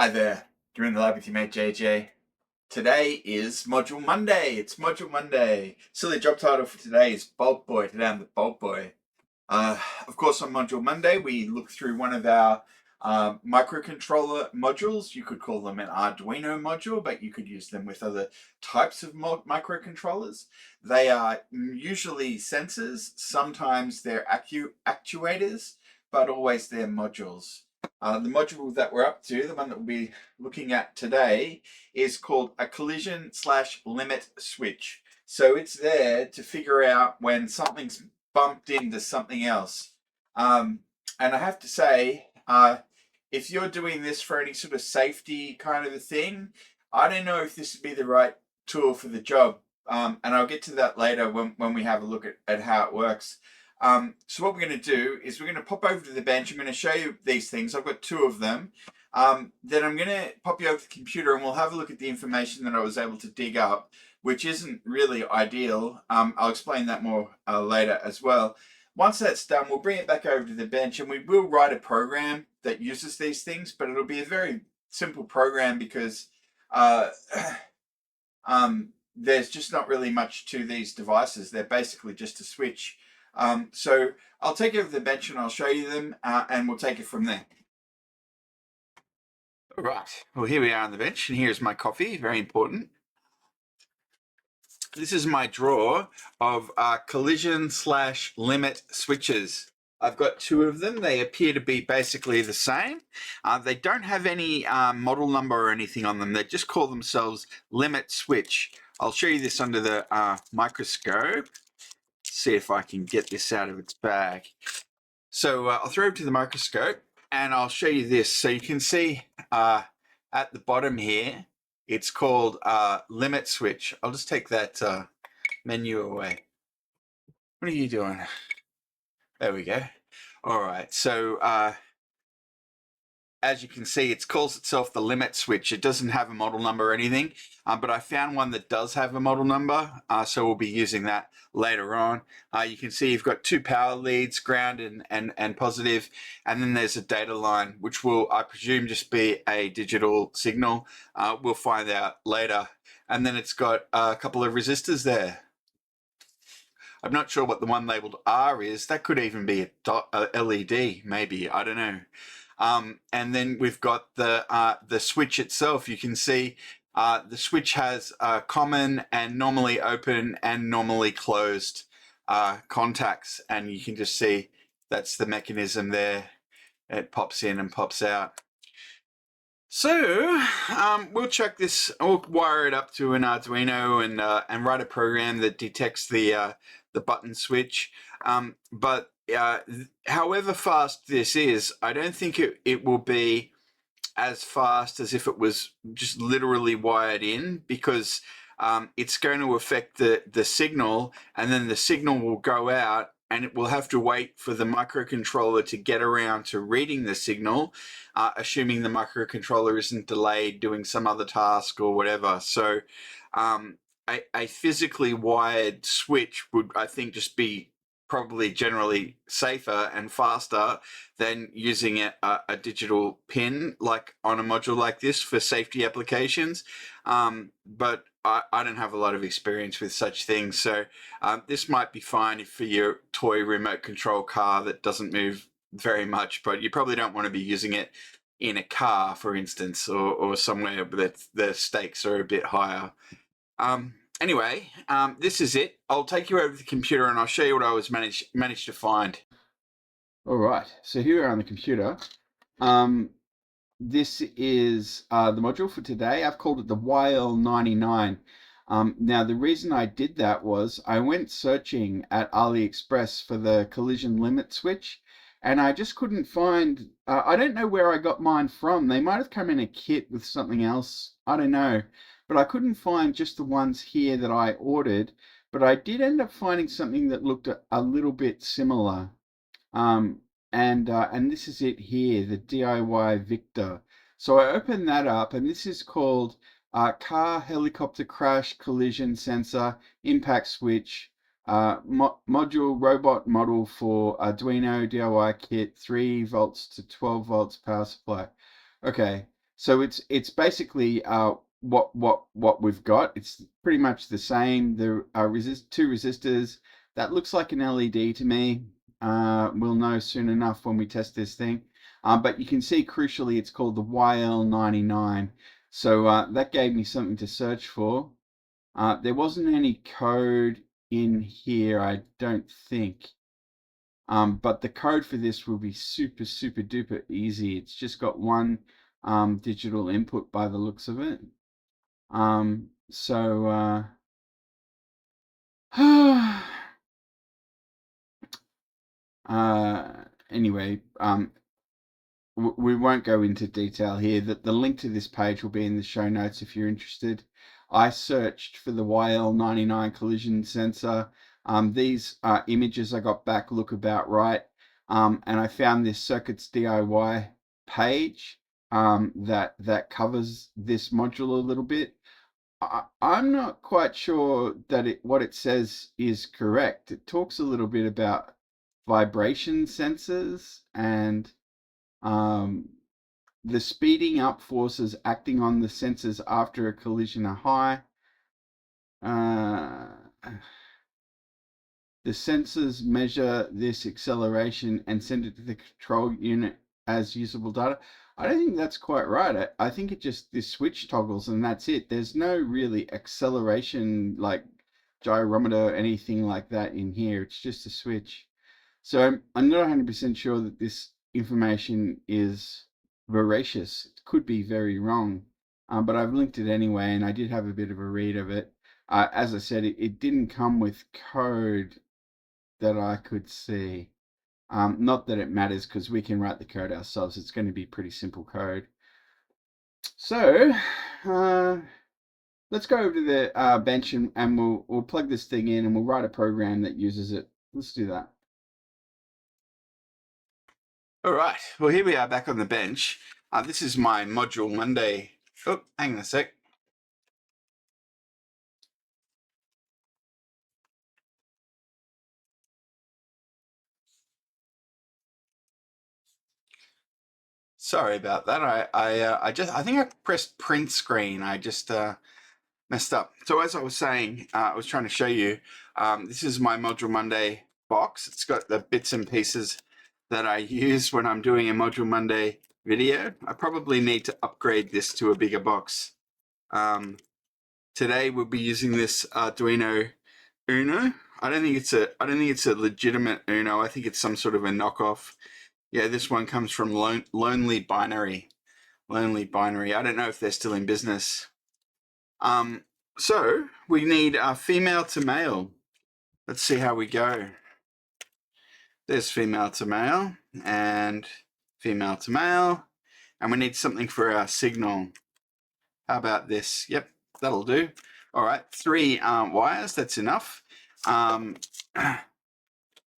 Hi there, you're in the lab with your mate JJ. Today is Module Monday. It's Module Monday. Silly job title for today is Bolt Boy. Today I'm the Bolt Boy. Of course, on Module Monday, we look through one of our microcontroller modules. You could call them an Arduino module, but you could use them with other types of microcontrollers. They are usually sensors. Sometimes they're actuators, but always they're modules. The module that we're up to, the one that we'll be looking at today, is called a collision/limit switch. So it's there to figure out when something's bumped into something else. And I have to say, if you're doing this for any sort of safety kind of a thing, I don't know if this would be the right tool for the job. And I'll get to that later when we have a look at how it works. So what we're going to do is we're going to pop over to the bench. I'm going to show you these things. I've got two of them. Then I'm going to pop you over to the computer and we'll have a look at the information that I was able to dig up, which isn't really ideal. I'll explain that more later as well. Once that's done, we'll bring it back over to the bench and we will write a program that uses these things, but it'll be a very simple program because there's just not really much to these devices. They're basically just a switch. So I'll take you over to the bench and I'll show you them and we'll take it from there. All right, well here we are on the bench and here's my coffee, very important. This is my drawer of collision/limit switches. I've got two of them. They appear to be basically the same. They don't have any model number or anything on them. They just call themselves limit switch. I'll show you this under the microscope. See if I can get this out of its bag. So I'll throw it to the microscope and I'll show you this. So you can see at the bottom here, it's called limit switch. I'll just take that menu away. What are you doing? There we go. All right, so as you can see, it calls itself the limit switch. It doesn't have a model number or anything, but I found one that does have a model number, so we'll be using that later on. You can see you've got two power leads, ground and positive, and then there's a data line, which will, I presume, just be a digital signal. We'll find out later. And then it's got a couple of resistors there. I'm not sure what the one labeled R is. That could even be a LED, maybe. I don't know. And then we've got the switch itself. You can see the switch has common and normally open and normally closed contacts, and you can just see that's the mechanism there. It pops in and pops out. So we'll check this. We'll wire it up to an Arduino and write a program that detects the button switch. But however fast this is, I don't think it will be as fast as if it was just literally wired in, because it's going to affect the signal, and then the signal will go out and it will have to wait for the microcontroller to get around to reading the signal, assuming the microcontroller isn't delayed doing some other task or whatever. So a physically wired switch would, I think, just be probably generally safer and faster than using a digital pin like on a module like this for safety applications. But I don't have a lot of experience with such things, so this might be fine for your toy remote control car that doesn't move very much, but you probably don't want to be using it in a car, for instance, or somewhere that the stakes are a bit higher. Anyway, this is it. I'll take you over to the computer and I'll show you what I was managed to find. All right, so here we are on the computer. This is the module for today. I've called it the YL-99. Now, the reason I did that was I went searching at AliExpress for the collision limit switch, and I just couldn't find, I don't know where I got mine from. They might have come in a kit with something else. I don't know. But I couldn't find just the ones here that I ordered. But I did end up finding something that looked a little bit similar. And this is it here, the DIY Victor. So I opened that up, and this is called Car Helicopter Crash Collision Sensor Impact Switch Module Robot Model for Arduino DIY Kit, 3 volts to 12 volts power supply. Okay, So it's basically what we've got. It's pretty much the same. There are two resistors. That looks like an LED to me. We'll know soon enough when we test this thing. But you can see crucially it's called the YL-99. So that gave me something to search for. There wasn't any code in here, I don't think. But the code for this will be super, super duper easy. It's just got one digital input by the looks of it. So anyway, we won't go into detail here. The link to this page will be in the show notes if you're interested. I searched for the YL-99 collision sensor. These images I got back look about right. And I found this Circuits DIY page that covers this module a little bit. I'm not quite sure that what it says is correct. It talks a little bit about vibration sensors and the speeding up forces acting on the sensors after a collision are high. The sensors measure this acceleration and send it to the control unit as usable data. I don't think that's quite right. I think it just, this switch toggles and that's it. There's no really acceleration like gyrometer or anything like that in here. It's just a switch. So I'm not 100% sure that this information is veracious. It could be very wrong, but I've linked it anyway, and I did have a bit of a read of it. As I said, it didn't come with code that I could see. Not that it matters because we can write the code ourselves. It's going to be pretty simple code. So let's go over to the bench and we'll plug this thing in and we'll write a program that uses it. Let's do that. All right, well, here we are back on the bench. This is my Module Monday. Oh, hang on a sec. Sorry about that. I think I pressed print screen. I just messed up. So as I was saying, I was trying to show you, this is my Module Monday box. It's got the bits and pieces that I use when I'm doing a Module Monday video. I probably need to upgrade this to a bigger box. Today we'll be using this Arduino Uno. I don't think it's a legitimate Uno. I think it's some sort of a knockoff. Yeah, this one comes from Lonely Binary. Lonely Binary. I don't know if they're still in business. So we need female to male. Let's see how we go. There's female to male and female to male. And we need something for our signal. How about this? Yep, that'll do. All right, 3 wires, that's enough.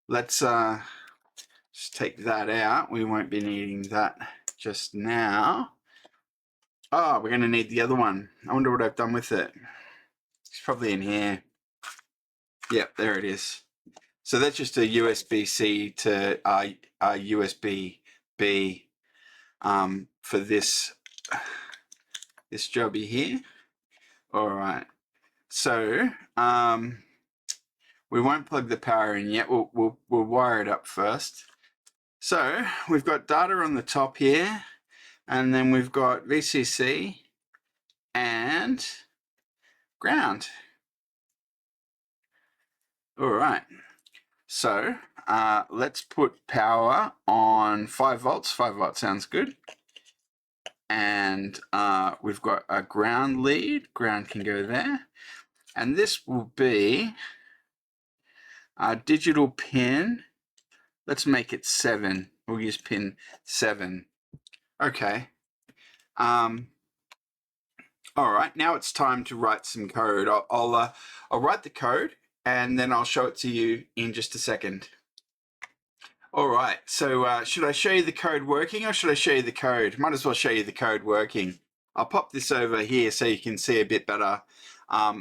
Let's just take that out. We won't be needing that just now. Oh, we're going to need the other one. I wonder what I've done with it. It's probably in here. Yep, there it is. So that's just a USB-C to USB-B for this jobby here. All right. So we won't plug the power in yet. We'll wire it up first. So we've got data on the top here, and then we've got VCC and ground. All right. So let's put power on 5 volts. 5 volts sounds good. And we've got a ground lead. Ground can go there. And this will be a digital pin. Let's make it 7. We'll use pin 7. Okay. All right. Now it's time to write some code. I'll write the code and then I'll show it to you in just a second. All right. So should I show you the code working or should I show you the code? Might as well show you the code working. I'll pop this over here so you can see a bit better.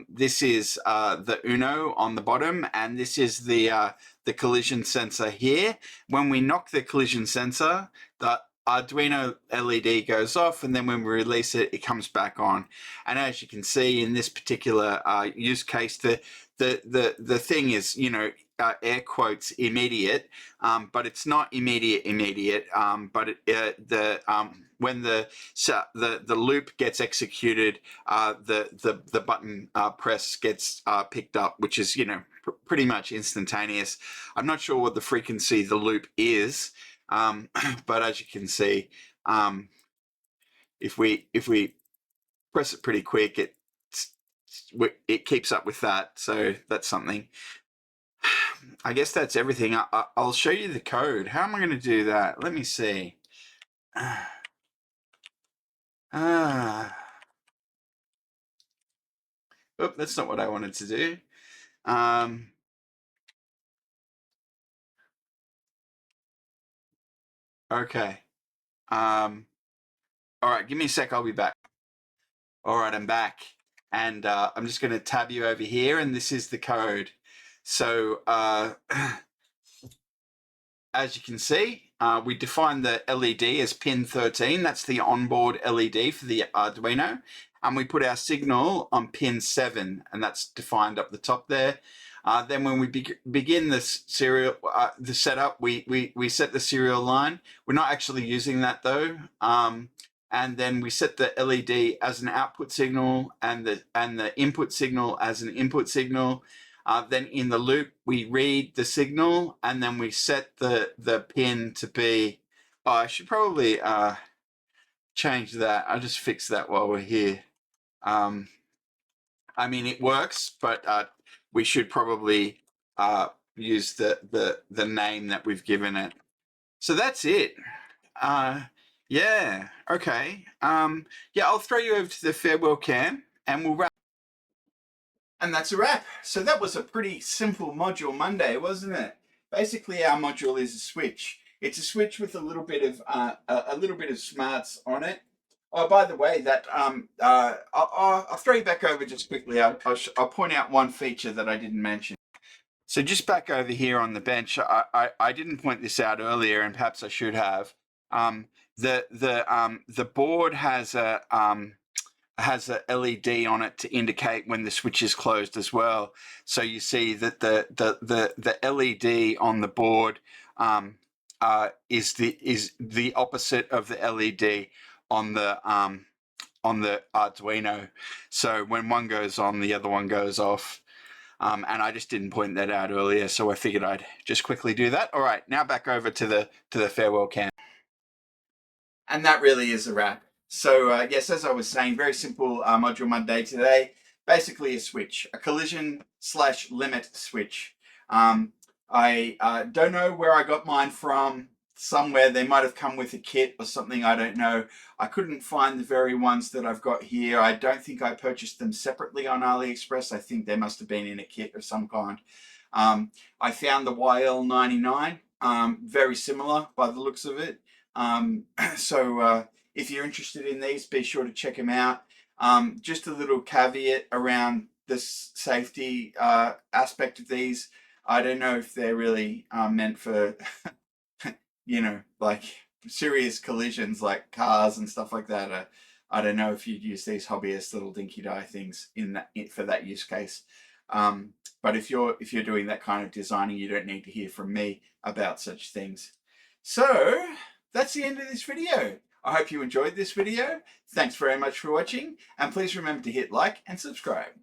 This is the Uno on the bottom, and this is the collision sensor here. When we knock the collision sensor, the Arduino LED goes off, and then when we release it, it comes back on. And as you can see in this particular use case, the thing is, air quotes immediate, but it's not immediate. But when the loop gets executed, the button press gets picked up, which is pretty much instantaneous. I'm not sure what the frequency the loop is. But as you can see, if we press it pretty quick, it keeps up with that. So that's something. I guess that's everything. I'll show you the code. How am I going to do that? Let me see. Oop, that's not what I wanted to do. Okay. All right, give me a sec. I'll be back. All right, I'm back. And I'm just going to tab you over here, and this is the code. So as you can see, we define the LED as pin 13. That's the onboard LED for the Arduino. And we put our signal on pin 7, and that's defined up the top there. Then when we begin this the setup, we set the serial line. We're not actually using that though. And then we set the LED as an output signal and the input signal as an input signal. Then in the loop, we read the signal, and then we set the pin to be, I should probably change that. I'll just fix that while we're here. I mean, it works, but we should probably use the name that we've given it. So that's it. Yeah, okay. Yeah, I'll throw you over to the farewell cam, and we'll wrap. And that's a wrap. So that was a pretty simple module Monday, wasn't it? Basically, our module is a switch. It's a switch with a little bit of smarts on it. Oh, by the way, that I'll throw you back over just quickly. I'll point out one feature that I didn't mention. So just back over here on the bench, I didn't point this out earlier, and perhaps I should have. The board has a LED on it to indicate when the switch is closed as well. So you see that the LED on the board is the opposite of the LED on the Arduino. So when one goes on, the other one goes off. And I just didn't point that out earlier, so I figured I'd just quickly do that. All right, now back over to the farewell cam. And that really is a wrap. So yes, as I was saying, very simple module Monday today. Basically a switch, a collision/limit switch. I don't know where I got mine from. Somewhere they might have come with a kit or something, I don't know. I couldn't find the very ones that I've got here. I don't think I purchased them separately on AliExpress. I think they must have been in a kit of some kind. I found the YL-99, very similar by the looks of it. So if you're interested in these, be sure to check them out. Just a little caveat around this safety aspect of these. I don't know if they're really meant for like serious collisions like cars and stuff like that. I don't know if you'd use these hobbyist little dinky die things for that use case. But if you're doing that kind of designing, you don't need to hear from me about such things. So that's the end of this video. I hope you enjoyed this video. Thanks very much for watching, and please remember to hit like and subscribe.